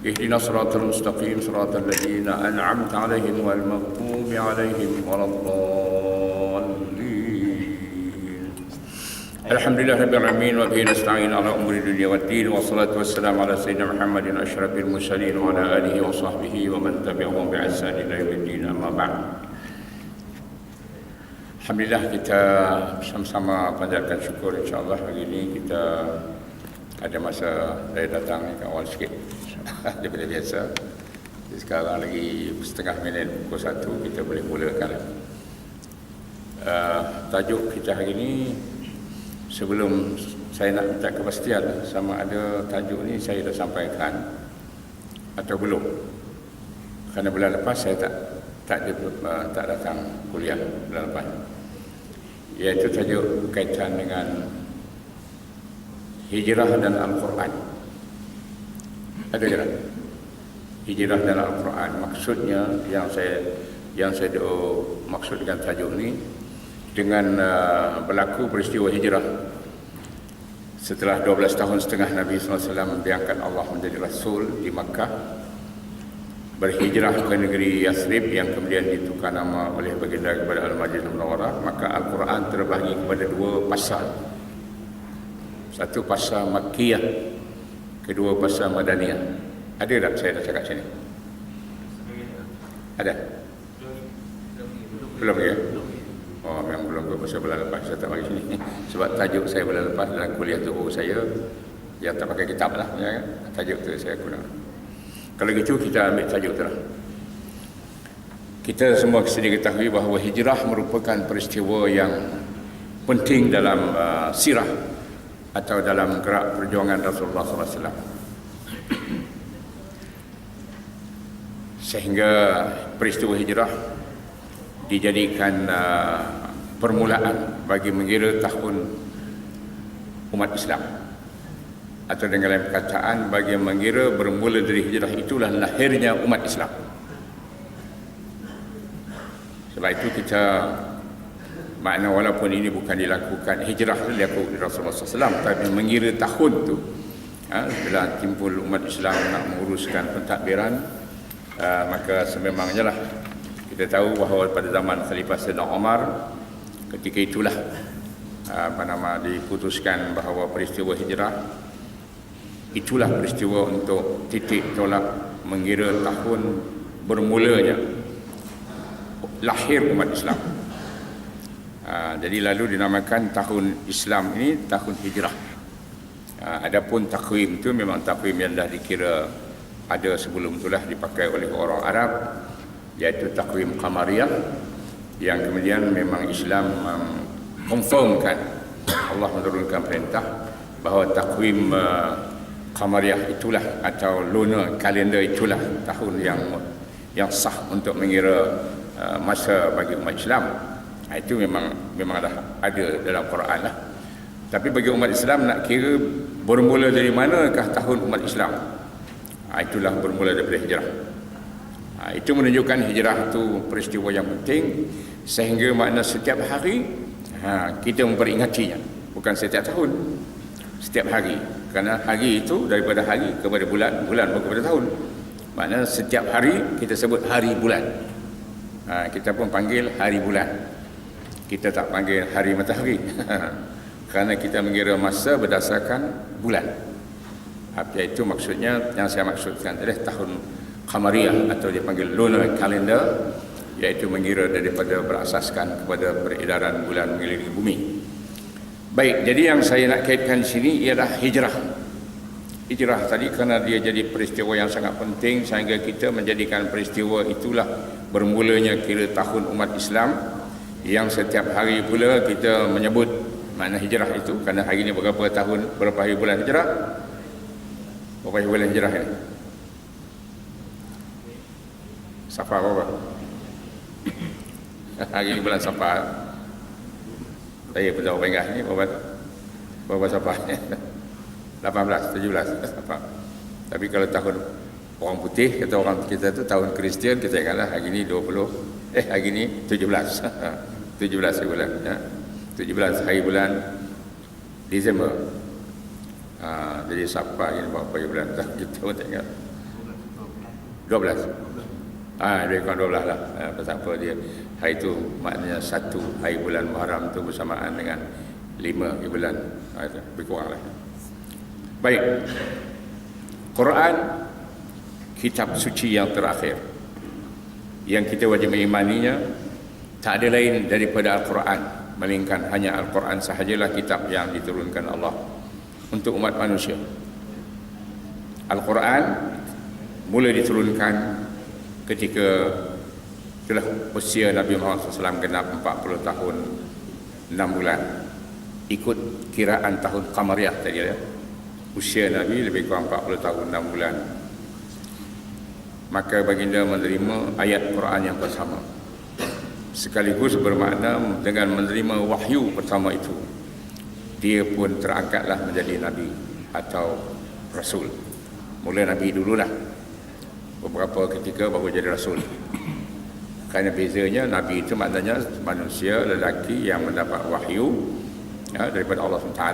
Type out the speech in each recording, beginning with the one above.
اهدنا الصراط المستقيم صراط الذين أنعمت عليهم غير المغضوب عليهم ولا الضالين. الحمد لله رب العالمين وبه نستعين على أمور الدنيا والدين والصلاة والسلام على سيدنا محمد أشرف المرسلين وعلى آله وصحبه ومن تبعهم بإحسان إلى يوم الدين. أما بعد. Alhamdulillah, kita sama-sama panjatkan syukur. InsyaAllah hari ini kita ada masa saya datang ke awal sikit daripada biasa. Jadi sekarang lagi setengah minit pukul 1 kita boleh mulakan. Tajuk kita hari ini, sebelum saya nak minta kepastian sama ada tajuk ni saya dah sampaikan atau belum, kerana bulan lepas saya tak datang kuliah bulan lepas, iaitu tajuk berkaitan dengan hijrah dan Al-Quran. Ada tak? Hijrah dan Al-Quran. Maksudnya yang saya maksud dengan tajuk ni, dengan berlaku peristiwa hijrah setelah 12 tahun setengah Nabi SAW diangkat Allah menjadi Rasul di Makkah, berhijrah ke negeri Yathrib yang kemudian ditukar nama oleh baginda kepada Al-Madinah Munawwarah. Maka Al-Quran terbahagi kepada dua pasal. Satu pasal Makkiyah, kedua pasal Madaniyah. Ada tak saya dah cakap sini? Ada? Belum ya? Oh, memang belum ke pasal bulan lepas. Saya tak bagi sini sebab tajuk saya bulan lepas dalam kuliah tubuh saya yang tak pakai kitab lah ya, tajuk tu saya kurang. Kalau gitu kita ambil tajuk tu lah. Kita semua sedia ketahui bahawa hijrah merupakan peristiwa yang penting dalam sirah atau dalam gerak perjuangan Rasulullah SAW. Sehingga peristiwa hijrah dijadikan permulaan bagi mengira tahun umat Islam, atau dengan lain perkataan, bagi mengira bermula dari hijrah itulah lahirnya umat Islam. Sebab itu kita makna walaupun ini bukan dilakukan hijrah dilakukan Rasulullah SAW, tapi mengira tahun tu bila timbul umat Islam nak menguruskan pentadbiran, maka sememangnya lah kita tahu bahawa pada zaman Khalifah Sayyidina Umar, ketika itulah diputuskan bahawa peristiwa hijrah itulah peristiwa untuk titik tolak mengira tahun bermulanya lahir umat Islam. Jadi lalu dinamakan tahun Islam ini tahun hijrah. Adapun takwim itu memang takwim yang dah dikira ada sebelum itulah dipakai oleh orang Arab, iaitu takwim Qamariyah, yang kemudian memang Islam confirmkan, Allah menurunkan perintah bahawa takwim Qamariyah itulah atau lunar kalender itulah tahun yang sah untuk mengira masa bagi umat Islam. Itu memang ada dalam Quran lah. Tapi bagi umat Islam nak kira bermula dari manakah tahun umat Islam, itulah bermula daripada hijrah. Itu menunjukkan hijrah itu peristiwa yang penting, sehingga makna setiap hari kita memperingatinya, bukan setiap tahun, setiap hari. Kerana hari itu daripada hari kepada bulan, bulan kepada tahun. Maknanya setiap hari kita sebut hari bulan. Kita pun panggil hari bulan, kita tak panggil hari matahari kerana kita mengira masa berdasarkan bulan. Itu maksudnya, yang saya maksudkan adalah tahun Qamariyah atau dipanggil lunar calendar, iaitu mengira daripada berasaskan kepada peredaran bulan mengelilingi bumi. Baik, jadi yang saya nak kaitkan di sini ialah hijrah. Hijrah tadi kerana dia jadi peristiwa yang sangat penting, sehingga kita menjadikan peristiwa itulah bermulanya kira tahun umat Islam, yang setiap hari pula kita menyebut makna hijrah itu. Kerana hari ini berapa hari bulan hijrah? Berapa hari bulan hijrah ini? Safar berapa? Hari ini bulan Safar. Saya pun tahu penggah ni berapa Safar? 18, 17 Safar. Tapi kalau tahun orang putih, kata orang kita tu tahun Kristian, kita ingatlah hari ini 20, hari ini 17 17 bulan ya. 17 hari bulan Disember. Jadi Safar ini berapa bulan tak kita pun tak ingat. 12. Lebih kurang 12 lah. Pasal apa dia hari itu maknanya 1 hari bulan Muharram tu bersamaan dengan 5 hari bulan. Lebih kurang lah. Baik. Quran, kitab suci yang terakhir yang kita wajib mengimaninya, tak ada lain daripada Al-Quran, melainkan hanya Al-Quran sahajalah kitab yang diturunkan Allah untuk umat manusia. Al-Quran mula diturunkan ketika telah usia Nabi Muhammad SAW genap 40 tahun 6 bulan, ikut kiraan tahun Qamariyah tadi ya. Usia Nabi lebih kurang 40 tahun 6 bulan. Maka baginda menerima ayat Quran yang pertama, sekaligus bermakna dengan menerima wahyu pertama itu, dia pun terangkatlah menjadi Nabi atau Rasul. Mula Nabi dululah, beberapa ketika baru jadi Rasul. Kerana bezanya, Nabi itu maknanya manusia lelaki yang mendapat wahyu daripada Allah SWT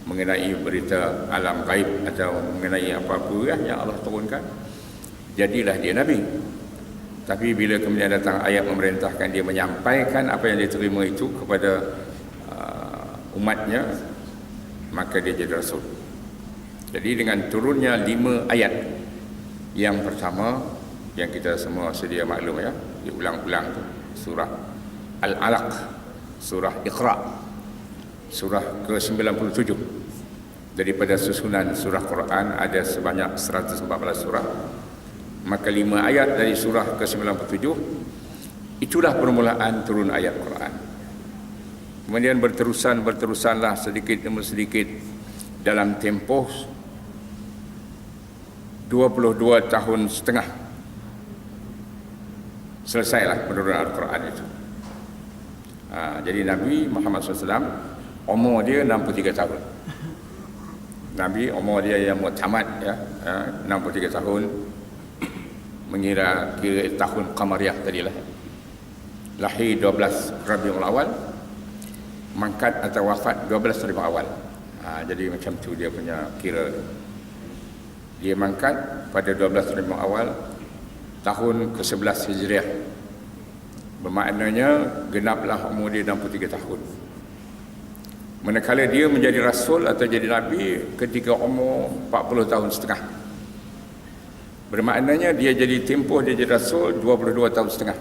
mengenai berita alam gaib atau mengenai apa-apa yang Allah turunkan. Jadilah dia Nabi. Tapi bila kemudian datang ayat memerintahkan dia menyampaikan apa yang diterima itu kepada umatnya, maka dia jadi Rasul. Jadi dengan turunnya 5 ayat yang pertama, yang kita semua sedia maklum ya, diulang-ulang tu, surah Al-Alaq, surah Iqra, surah ke-97. Daripada susunan surah Quran ada sebanyak 114 surah. Maka 5 ayat dari surah ke-97 itulah permulaan turun ayat Quran. Kemudian berterusanlah sedikit demi sedikit dalam tempoh 22 tahun setengah selesailah penurunan Al-Quran itu. Jadi Nabi Muhammad SAW umur dia 63 tahun. Nabi umur dia yang muktamad ya, 63 tahun, mengira kira tahun Qamariyah tadilah. Lahir 12 Rabiul Awal, mangkat atau wafat 12 Rabiul Awal. Jadi macam tu dia punya kira. Dia mangkat pada 12 Rabiul Awal tahun ke-11 Hijriah. Bermaknanya genaplah umur dia 63 tahun. Manakala dia menjadi Rasul atau jadi Nabi ketika umur 40 tahun setengah. Bermaknanya dia jadi tempoh dia jadi Rasul 22 tahun setengah.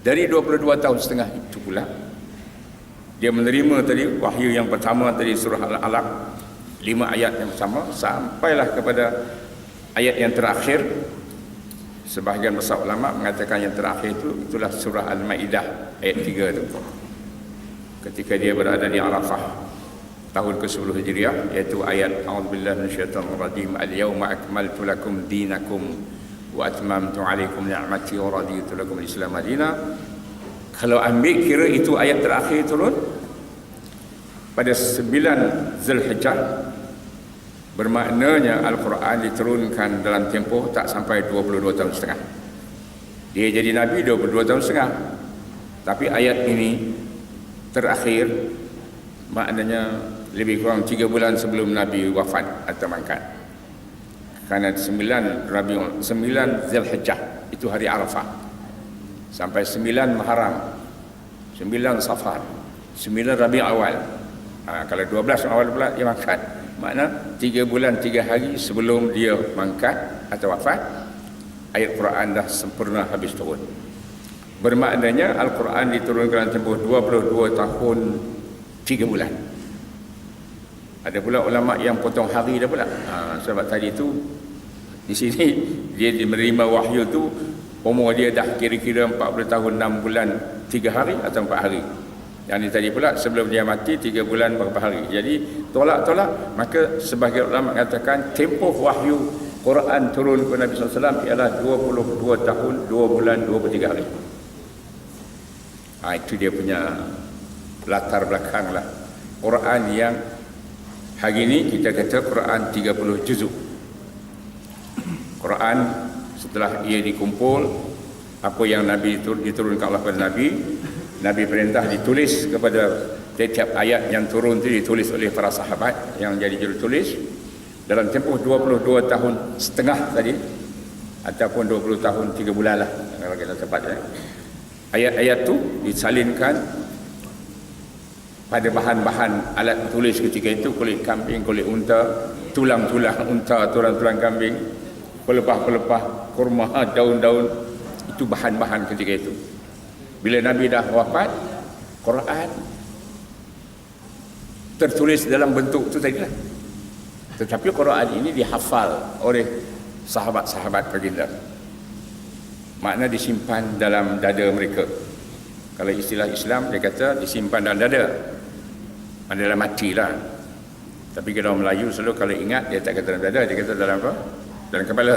Dari 22 tahun setengah itu pula dia menerima tadi wahyu yang pertama dari surah Al-Alaq, 5 ayat yang pertama, sampailah kepada ayat yang terakhir. Sebahagian besar ulama mengatakan yang terakhir itulah surah Al-Maidah ayat 3 itu. Ketika dia berada di Arafah tahun ke-10 Hijriah, iaitu ayat a'udzubillahi minasyaitonir rajim, al-yauma akmaltu lakum dinakum wa atmamtu 'alaikum ni'mati wa raditu lakum al-islam madina. Kalau ambil kira itu ayat terakhir turun pada 9 Zulhijjah, bermaknanya Al-Quran diturunkan dalam tempoh tak sampai 22 tahun setengah. Dia jadi Nabi 22 tahun setengah. Tapi ayat ini terakhir, maknanya lebih kurang 3 bulan sebelum Nabi wafat atau mangkat. Kerana 9 Zulhijjah itu hari Arafah, sampai 9 Muharram, 9 Safar, 9 Rabiul Awal. Kalau 12 awal pula dia mangkat, makna 3 bulan 3 hari sebelum dia mangkat atau wafat, ayat Quran dah sempurna habis turun. Bermaknanya Al-Quran diturunkan tempoh 22 tahun 3 bulan. Ada pula ulama yang potong hari dah pula. Sebab tadi tu di sini dia menerima wahyu tu umur dia dah kira-kira 40 tahun 6 bulan 3 hari atau 4 hari. Yang ini tadi pula sebelum dia mati 3 bulan berapa hari. Jadi tolak-tolak, maka sebahagian ulama mengatakan tempoh wahyu Quran turun kepada Nabi SAW ialah 22 tahun 2 bulan 23 hari. Itu dia punya latar belakang lah. Quran yang hari ini kita kata Quran 30 juzuk. Quran setelah ia dikumpul, apa yang Nabi diturunkan Allah kepada Nabi, Nabi perintah ditulis kepada setiap ayat yang turun itu ditulis oleh para sahabat yang jadi juru tulis. dalam tempoh 22 tahun setengah tadi, ataupun 20 tahun 3 bulan lah kalau kita tepatnya, ayat-ayat tu disalinkan pada bahan-bahan alat tulis ketika itu, kulit kambing, kulit unta, tulang-tulang unta, tulang-tulang kambing, pelepah-pelepah kurma, daun-daun, itu bahan-bahan ketika itu. Bila Nabi dah wafat, Quran tertulis dalam bentuk itu tadi lah. Tetapi Quran ini dihafal oleh sahabat-sahabat baginda. Makna disimpan dalam dada mereka. Kalau istilah Islam dia kata disimpan dalam dada. Adalah matilah. Tapi kalau orang Melayu selalu kalau ingat dia tak kata dalam dada, dia kata dalam apa? Dalam kepala.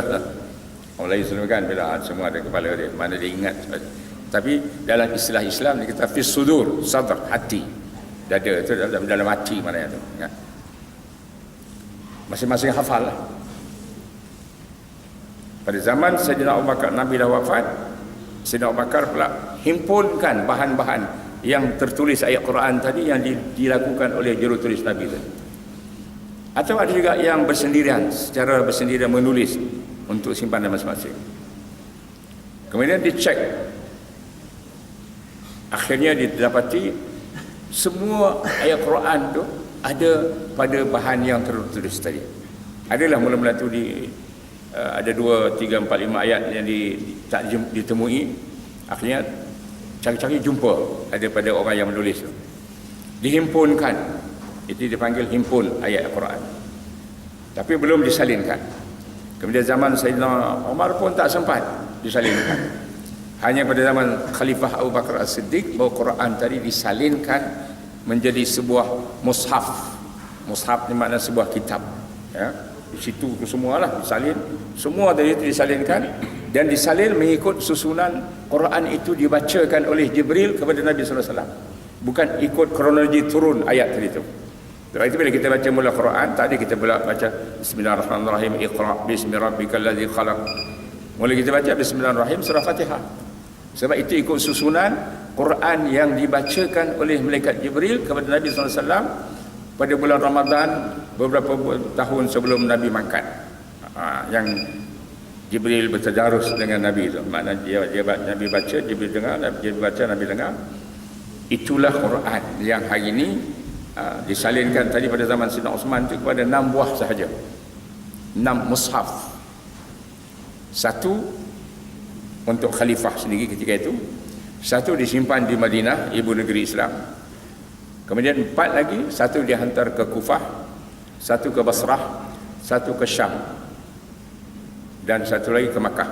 Orang Melayu selalu kan bila semua ada kepala dia, mana dia ingat. Tapi dalam istilah Islam dia kata fis sudur, sadr, hati. Dada itu dalam hati mana itu. Ingat. Masing-masing hafal lah. Pada zaman Sayyidina Abu Bakar, Nabi dah wafat, Sayyidina Abu Bakar pula himpunkan bahan-bahan yang tertulis ayat Quran tadi yang dilakukan oleh jurutulis Nabi tadi. Atau ada juga yang bersendirian, secara bersendirian menulis untuk simpanan masing-masing. Kemudian dicek, akhirnya didapati semua ayat Quran tu ada pada bahan yang tertulis tadi. Adalah mula-mula tu ada 2, 3, 4, 5 ayat yang tak ditemui. Akhirnya cari-cari jumpa ada pada orang yang menulis tu. Dihimpunkan. Itu dipanggil himpun ayat Al-Quran. Tapi belum disalinkan. Kemudian zaman Sayyidina Umar pun tak sempat disalinkan. Hanya pada zaman Khalifah Abu Bakar As-Siddiq bahawa Quran tadi disalinkan menjadi sebuah mushaf. Mushaf ni makna sebuah kitab. Ya. Di situ tu semualah disalin. Semua dari itu disalinkan dan disalin mengikut susunan Quran itu dibacakan oleh Jibril kepada Nabi SAW. Bukan ikut kronologi turun ayat tadi itu. Sebab itu bila kita baca mula Quran, tadi kita pula baca Bismillahirrahmanirrahim, Iqra' bismi rabbikal ladzi khalaq. Mula kita baca Bismillahirrahmanirrahim surah Fatihah. Sebab itu ikut susunan Quran yang dibacakan oleh malaikat Jibril kepada Nabi SAW pada bulan Ramadan beberapa tahun sebelum Nabi makan. Yang Jibril bertadarus dengan Nabi itu. Maknanya dia Nabi baca, Jibril dengar, Jibril baca, Nabi dengar. Itulah Quran yang hari ini disalinkan tadi pada zaman Sayyidina Osman itu kepada 6 buah sahaja. 6 mushaf. 1 untuk khalifah sendiri ketika itu. 1 disimpan di Madinah, ibu negeri Islam. Kemudian 4 lagi, 1 dihantar ke Kufah, 1 ke Basrah, 1 ke Syam, dan 1 lagi ke Makkah.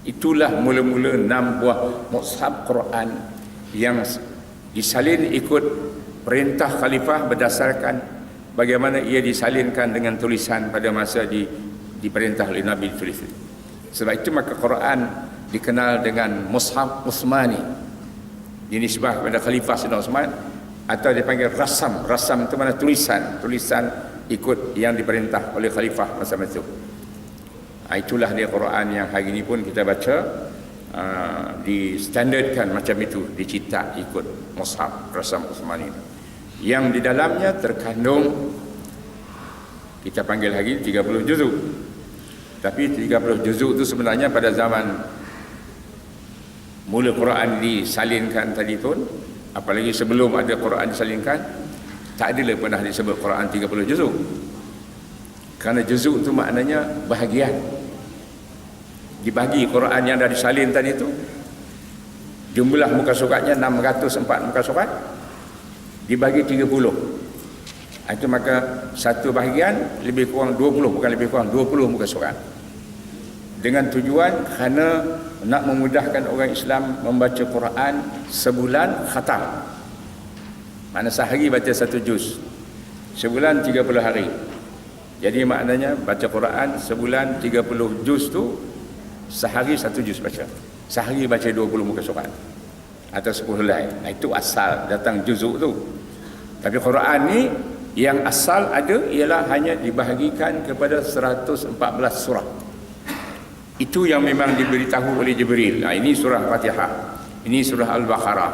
Itulah mula-mula 6 buah mushaf Quran yang disalin ikut perintah khalifah berdasarkan bagaimana ia disalinkan dengan tulisan pada masa diperintah oleh Nabi ditulis. Sebab itu maka Quran dikenal dengan mushaf Utsmani. Dinisbah kepada khalifah Sayyidina Utsman atau dipanggil rasam. Rasam itu mana tulisan ikut yang diperintah oleh khalifah masa itu. Itulah dia Quran yang hari ini pun kita baca distandardkan macam itu, dicetak ikut mushaf rasam Utsmani. Yang di dalamnya terkandung kita panggil lagi 30 juzuk. Tapi 30 juzuk itu sebenarnya pada zaman mula Quran disalinkan tadi pun, apalagi sebelum ada Quran disalinkan, tak adalah pernah disebut Quran 30 juzuk. Kerana juzuk itu maknanya bahagian. Dibagi Quran yang dah disalin tadi itu, jumlah muka suratnya 604 muka surat, dibagi 30. Itu maka satu bahagian lebih kurang 20, bukan lebih kurang 20 muka surat. Dengan tujuan kerana nak memudahkan orang Islam membaca Quran sebulan khatam. Makna sehari baca 1 juz. Sebulan 30 hari. Jadi maknanya baca Quran sebulan 30 juz tu sehari 1 juz baca. Sehari baca 20 muka surat atau 10 helai. Itu asal datang juzuk tu. Tapi Quran ni yang asal ada ialah hanya dibahagikan kepada 114 surah. Itu yang memang diberitahu oleh Jibril. Ini surah Fatihah, ini surah Al-Baqarah,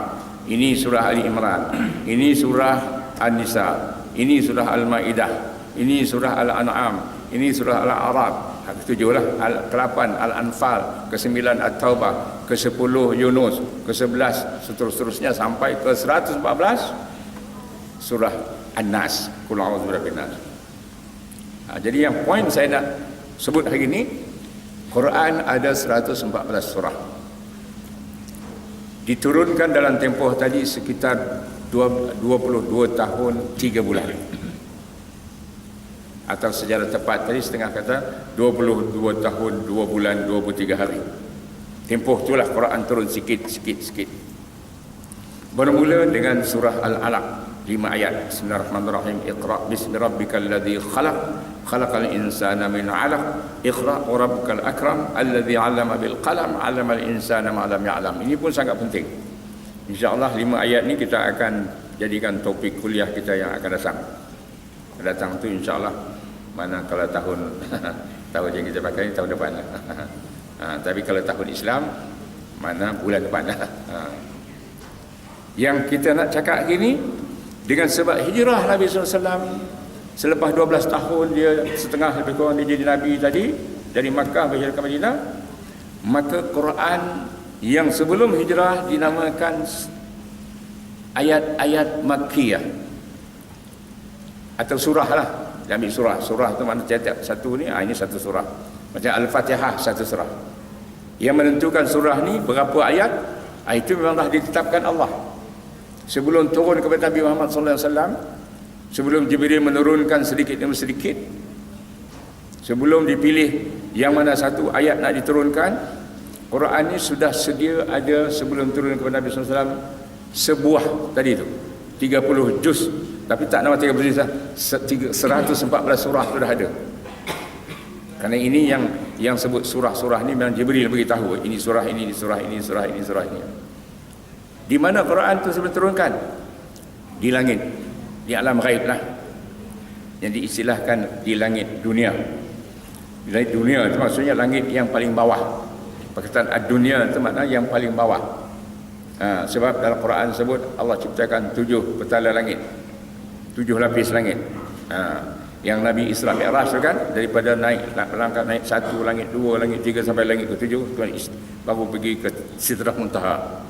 ini surah Ali Imran, ini surah An-Nisa, ini surah Al-Maidah, Ini surah Al-An'am, ini surah Al-A'raf, ke-7 lah, ke-8 Al-Anfal, ke-9 At-Taubah, ke-10 Yunus, ke-11 seterusnya sampai ke-114 surah An-Nas. Qul a'udzu birabbin nas. Jadi yang poin saya nak sebut hari ini, Quran ada 114 surah. Diturunkan dalam tempoh tadi sekitar 22 tahun 3 bulan. Atau secara tepat tadi setengah kata 22 tahun 2 bulan 23 hari. Tempoh itulah Quran turun sikit. Bermula dengan surah Al-Alaq, 5 ayat. Bismillahirrahmanirrahim. Iqra bismi rabbikal ladzi khalaq, khalaqal insana min 'alaq, iqra wa rabbukal akram alladzi 'allama bil qalam, 'allamal insana ma lam ya'lam. Ini pun sangat penting. Insya-Allah 5 ayat ni kita akan jadikan topik kuliah kita yang akan datang tu insya-Allah. Mana kalau tahun yang kita pakai tahun depan. Tapi kalau tahun Islam mana bulan depan. Yang kita nak cakap gini dengan sebab hijrah Nabi SAW selepas 12 tahun dia setengah lebih kurang dia jadi Nabi tadi dari Makkah berhijrah ke Madinah, maka Quran yang sebelum hijrah dinamakan ayat-ayat Makkiyah atau surah lah. Dia ambil surah tu mana tiap-tiap satu ni, ini satu surah. Macam Al-Fatihah satu surah. Yang menentukan surah ni berapa ayat, itu memanglah ditetapkan Allah. Sebelum turun kepada Nabi Muhammad SAW, sebelum Jibril menurunkan sedikit demi sedikit, sebelum dipilih yang mana satu ayat nak diturunkan, Quran ni sudah sedia ada sebelum turun kepada Nabi SAW sebuah tadi tu 30 juz, tapi tak nama 30 juz lah, 114 surah sudah ada. Kerana ini yang sebut surah-surah ni memang Jibril beritahu ini surah ini surah ini surah ini surah ini. Di mana Quran tu sebelum turunkan? Di langit, di alam ghaib lah, yang diistilahkan di langit dunia. Di langit dunia itu maksudnya langit yang paling bawah. Perkataan ad-dunia itu makna yang paling bawah. Sebab dalam Quran sebut Allah ciptakan 7 petala langit, 7 lapis langit. Yang Nabi Isra Mi'raj tu kan, daripada langkah naik 1 langit, 2 langit, 3 sampai langit ke-7 baru pergi ke Sidrah Muntaha.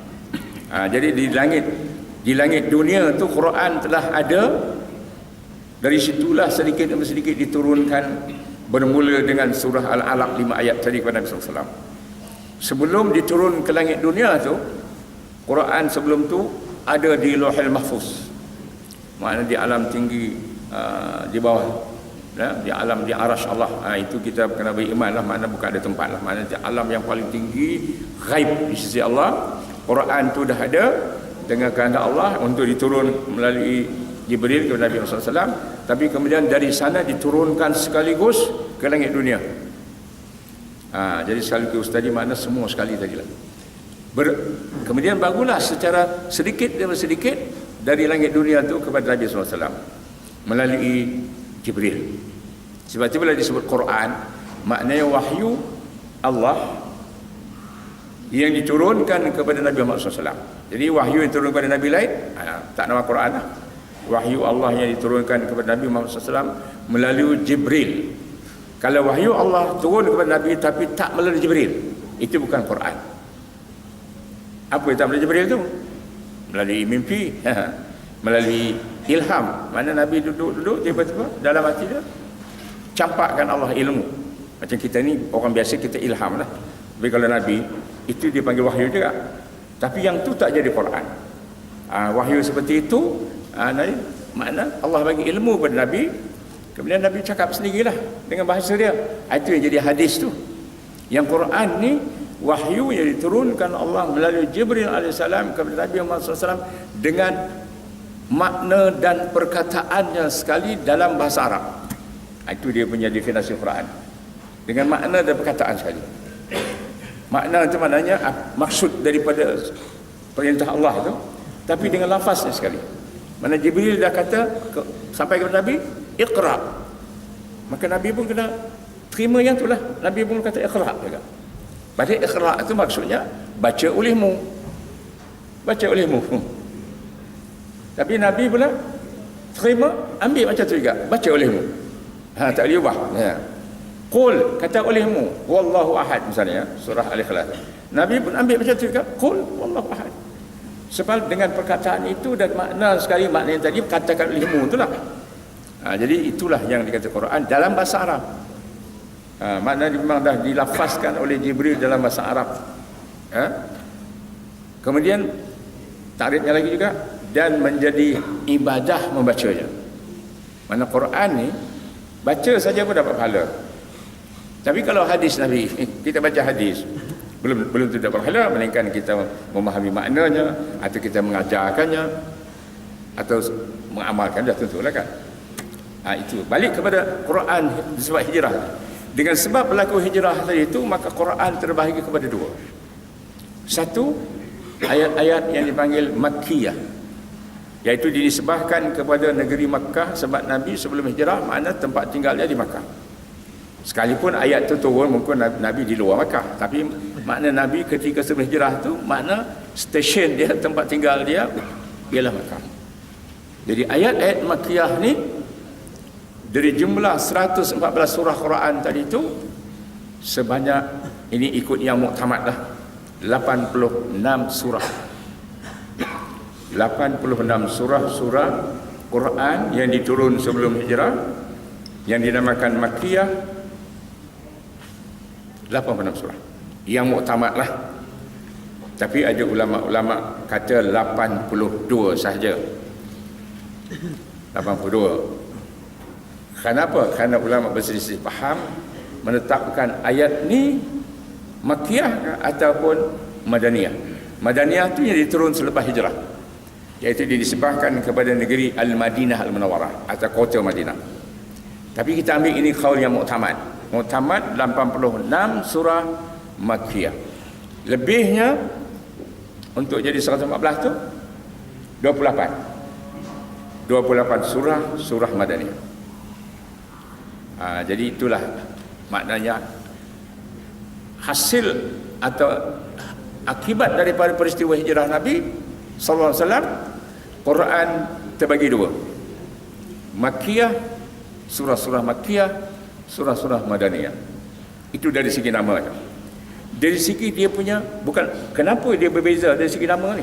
Jadi di langit dunia tu Quran telah ada. Dari situlah sedikit demi sedikit diturunkan, bermula dengan surah Al-Alaq 5 ayat tadi kepada Nabi SAW. Sebelum diturun ke langit dunia tu, Quran sebelum tu ada di Lauhul Mahfuz, maknanya di alam tinggi, di bawah, di alam di arasy Allah. Itu kita kena beriman lah, maknanya bukan ada tempat lah, maknanya di alam yang paling tinggi, ghaib di sisi Allah. Quran tu dah ada dengan kehendak Allah untuk diturun melalui Jibril kepada Nabi Muhammad SAW, tapi kemudian dari sana diturunkan sekaligus ke langit dunia. Jadi sekaligus tadi makna semua sekali tadi lah. Kemudian barulah secara sedikit demi sedikit dari langit dunia tu kepada Nabi SAW melalui Jibril. Sebab itu bila disebut Quran, maknanya wahyu Allah yang diturunkan kepada Nabi Muhammad SAW. Jadi wahyu yang diturunkan kepada Nabi lain, tak nama Quran lah. Wahyu Allah yang diturunkan kepada Nabi Muhammad SAW melalui Jibril. Kalau wahyu Allah turun kepada Nabi tapi tak melalui Jibril, itu bukan Quran. Apa yang tak melalui Jibril tu? Melalui mimpi, melalui ilham. Mana Nabi duduk tiba-tiba dalam hati dia campakkan Allah ilmu. Macam kita ni orang biasa kita ilham lah. Tapi kalau Nabi itu dipanggil wahyu juga. Tapi yang tu tak jadi Quran. Wahyu seperti itu, makna Allah bagi ilmu kepada Nabi, kemudian Nabi cakap sendirilah dengan bahasa dia. Itu yang jadi hadis tu. Yang Quran ni wahyu yang diturunkan Allah melalui Jibril AS kepada Nabi Muhammad SAW dengan makna dan perkataannya sekali dalam bahasa Arab. Itu dia punya definisi Quran, dengan makna dan perkataan sekali. Makna itu maknanya maksud daripada perintah Allah itu, tapi dengan lafaznya sekali. Mana Jibril dah kata sampai kepada Nabi, Iqra. Maka Nabi pun kena terima yang itulah. Nabi pun kata Iqra juga. Padahal Iqra itu maksudnya baca olehmu. Baca olehmu. Tapi Nabi pula terima, ambil macam tu juga, baca olehmu. Tak boleh ubah. Ya. Qul, kata olehmu, wallahu ahad misalnya, surah Al-Ikhlas. Nabi pun ambil macam tu juga, qul wallahu ahad. Sebab dengan perkataan itu dan makna sekali makna yang tadi katakan olehmu itulah. Jadi itulah yang dikatakan Quran dalam bahasa Arab. Makna memang dah dilafazkan oleh Jibril dalam bahasa Arab. Kemudian takrifnya lagi juga, dan menjadi ibadah membacanya. Mana Quran ni baca saja pun dapat pahala. Tapi kalau hadis Nabi, kita baca hadis, belum tu dapat pahala, melainkan kita memahami maknanya, atau kita mengajarkannya, atau mengamalkan, dah tentulah kan. Itu balik kepada Quran sebab hijrah. Dengan sebab berlaku hijrah tadi itu, maka Quran terbahagi kepada dua. Satu, ayat-ayat yang dipanggil Makkiyah, iaitu dinisbahkan kepada negeri Makkah, sebab Nabi sebelum hijrah makna tempat tinggalnya di Makkah. Sekalipun ayat itu turun mungkin Nabi di luar Makkah, tapi makna Nabi ketika sebelum hijrah tu makna stesen dia, tempat tinggal dia ialah Makkah. Jadi ayat-ayat Makkiyah ni dari jumlah 114 surah Quran tadi tu, sebanyak ini ikut yang muktamad lah, 86 surah. 86 surah Quran yang diturun sebelum hijrah, yang dinamakan Makkiyah, 86 surah yang muktamad lah. Tapi ada ulama-ulama kata 82 sahaja. 82. Kenapa? Kerana ulama berselisih faham menetapkan ayat ni Makkiyah ataupun Madaniyah. Madaniyah tu yang diturun selepas hijrah, iaitu disebahkan kepada negeri Al-Madinah Al-Munawwarah atau kota Madinah. Tapi kita ambil ini qaul yang muktamad. Muktamad 86 surah Makkiyah. Lebihnya untuk jadi 114 tu 28 surah Madaniyah. Jadi itulah maknanya hasil atau akibat daripada peristiwa hijrah Nabi sallallahu alaihi wasallam. Quran terbagi dua, Makkiyah, surah-surah Makkiyah, surah-surah Madaniyah. Itu dari segi nama. Dari segi dia punya, bukan kenapa dia berbeza dari segi nama ni.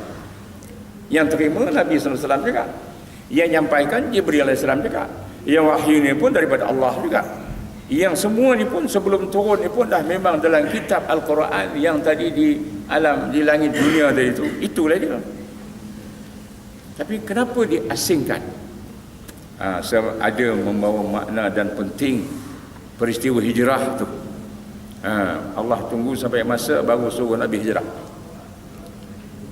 Yang terima Nabi sallallahu alaihi wasallam juga, yang nyampaikan Jibril alaihi salam juga, yang wahyu ni pun daripada Allah juga. Yang semua ni pun sebelum turun ni pun dah memang dalam kitab Al-Quran yang tadi di alam, di langit dunia tadi itu, itulah dia. Tapi kenapa diasingkan? Sebab ada membawa makna dan penting peristiwa hijrah tu. Allah tunggu sampai masa baru suruh Nabi hijrah.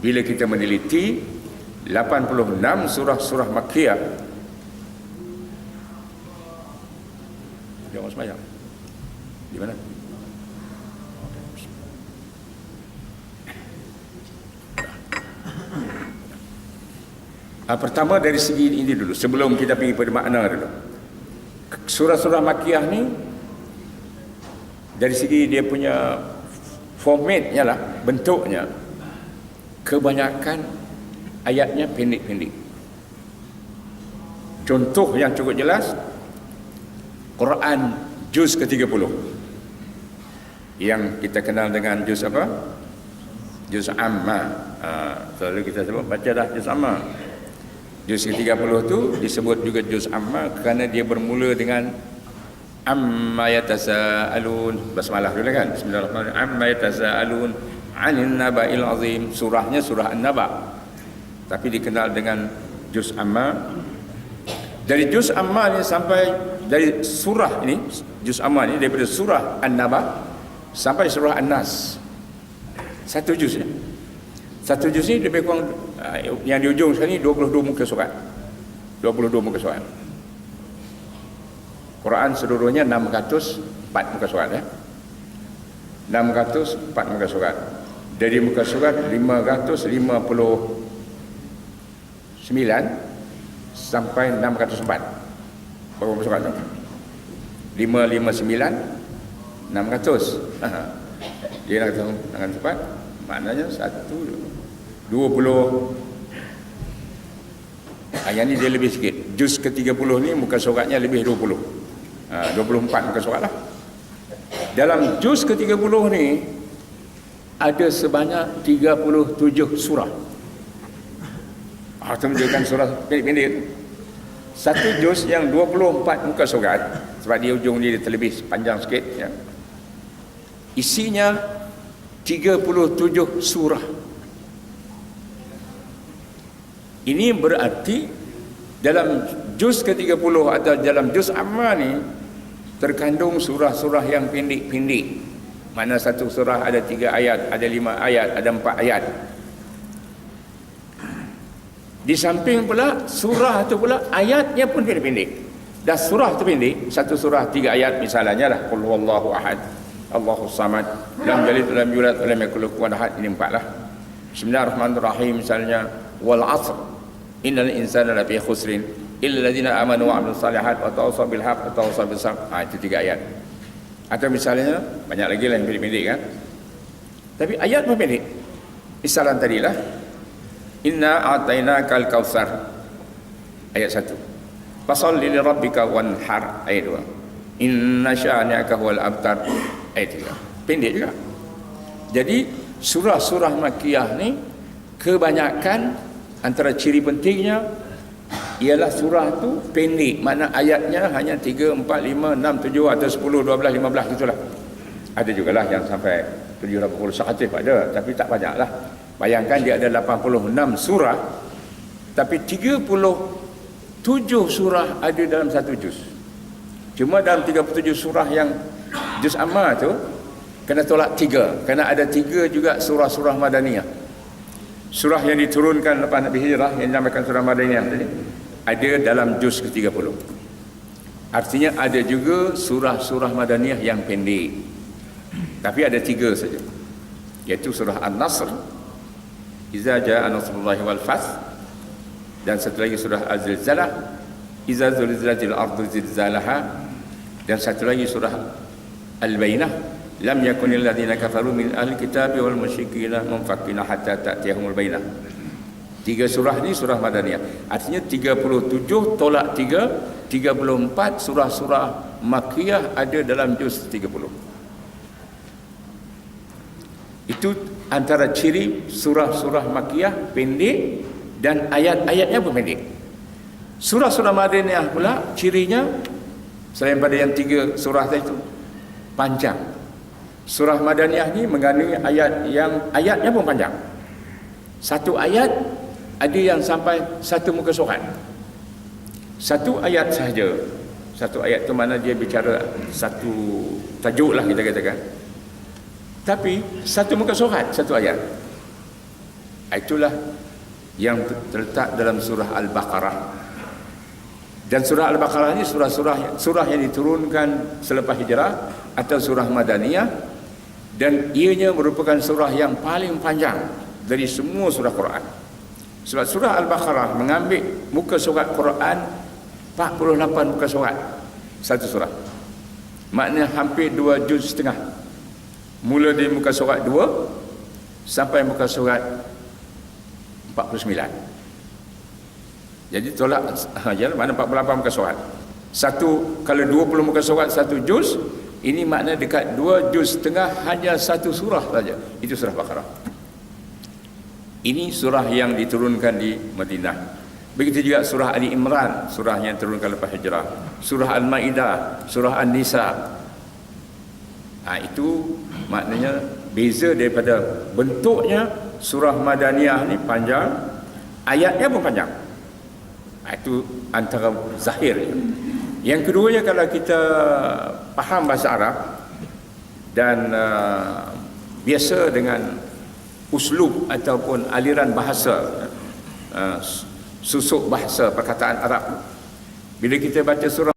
Bila kita meneliti 86 surah-surah Makkiyah, dia orang sembahyang di mana? Pertama dari segi ini dulu, sebelum kita pergi pada makna dulu. Surah-surah Makkiyah ni dari segi dia punya formatnya lah, bentuknya, kebanyakan ayatnya pendek-pendek. Contoh yang cukup jelas, Quran juz ke-30 yang kita kenal dengan juz apa? Juz Amma. Selalu kita sebut baca dah juz Amma. Juz ke-30 tu disebut juga juz Amma kerana dia bermula dengan amma yatasaalun, basmalah dulu kan, bismillahirrahmanirrahim, amma yatasaalun 'anil naba'il azim. Surahnya surah An-Naba, tapi dikenal dengan juz Amma. Dari juz Amma ni sampai dari surah ini, juz Amma ni daripada surah An-Naba sampai surah An-Nas, satu juz ya. Satu juz ni lebih kurang yang di ujung sekali 22 muka surat. 22 muka surat. Quran seluruhnya 604 muka surat ya. 604 muka surat. Dari muka surat 559 sampai 604. Berapa muka surat tu? 559 600. Dia nak kata dengan cepat, maknanya 20. Yang ni dia lebih sikit. Juz ke-30 ni muka suratnya lebih 20. 24 muka surat lah. Dalam juz ke-30 ni ada sebanyak 37 surah. Itu menunjukkan surah pendek-pendek. Satu juz yang 24 muka surat, sebab dia ujung dia terlebih panjang sikit ya. Isinya 37 surah. Ini berarti dalam juz ke-30 atau dalam juz amma ni terkandung surah-surah yang pendek-pendek. Mana satu surah ada 3 ayat, ada 5 ayat, ada 4 ayat. Di samping pula surah tu pula ayatnya pun pendek-pendek. Dah surah tu pendek, satu surah 3 ayat misalnya lah, qul huwallahu ahad, Allahus samad, lam yalid lam yulad wa lam yakul lahu kufuwan ahad, ini 4 lah. Bismillahirrahmanirrahim misalnya, wal 'asr innal insana lafi khusrin illa alladziina aamanu wa 'amilus shalihaat wa tawassaw bil haqq wa tawassaw bis sabr. Itu 3 ayat. Atau misalnya banyak lagi lah yang pendek-pendek kan. Tapi ayat pun pendek. Misalan tadilah, inna a'tainakal kautsar, ayat 1. Fasholli li rabbika wanhar, ayat 2. Inna syani'aka huwal abtar, ayat 3. Pendek juga. Jadi surah-surah Makkiyah ni kebanyakan antara ciri pentingnya ialah surah tu pendek, mana ayatnya hanya 3, 4, 5, 6, 7 atau 10, 12, 15 gitulah. Ada jugalah yang sampai 780 100 ada, tapi tak banyaklah. Bayangkan dia ada 86 surah, tapi 37 surah ada dalam satu juz. Cuma dalam 37 surah yang juz amma tu kena tolak 3, kerana ada 3 juga surah-surah Madaniyah. Surah yang diturunkan lepas Nabi Hijrah yang dinamakan surah Madaniyah tadi ada dalam juz ke-30. Artinya ada juga surah-surah Madaniyah yang pendek, tapi ada 3 saja, iaitu surah An-Nasr, Iza jaa nasrullahi wal fath, dan satu lagi surah Az-Zilzalah, Iza zulzilatil ardu zilzalaha, dan satu lagi surah Al-Bainah, lam yakunil ladzina kafaru min ahli kitabi wal musyrikina munfakkina hatta ta'tiyahumul bainah. 3 surah ni surah Madaniyah. Artinya 37 tolak 3, 34 surah-surah Makkiyah ada dalam juz 30. Itu antara ciri surah-surah Makkiyah pendek dan ayat-ayatnya pun pendek. Surah-surah Madaniyah pula cirinya selain pada yang 3 surah itu panjang. Surah Madaniyah ni mengandungi ayat yang ayatnya pun panjang. Satu ayat ada yang sampai 1 muka surat. Satu ayat sahaja. Satu ayat tu mana dia bicara satu tajuk lah kita katakan. Tapi 1 muka surat, 1 ayat. Itulah yang terletak dalam surah Al-Baqarah. Dan surah Al-Baqarah ini surah yang diturunkan selepas hijrah atau surah Madaniyah, dan ianya merupakan surah yang paling panjang dari semua surah Quran. Sebab surah Al-Baqarah mengambil muka surat Quran 48 muka surat satu surah. Maknanya hampir 2 juz setengah. Mula dari muka surat 2 sampai muka surat 49. Jadi tolak mana 48 muka surat. Satu, kalau 20 muka surat satu juz, ini makna dekat 2 juz setengah hanya satu surah saja. Itu surah Baqarah. Ini surah yang diturunkan di Madinah. Begitu juga surah Ali Imran, surah yang diturunkan lepas hijrah. Surah Al-Maidah, surah An-Nisa. Itu maknanya beza daripada bentuknya. Surah Madaniyah ni panjang, ayatnya pun panjang. Itu antara zahir. Yang keduanya, kalau kita faham bahasa Arab dan biasa dengan uslub ataupun aliran bahasa, susuk bahasa perkataan Arab, bila kita baca surah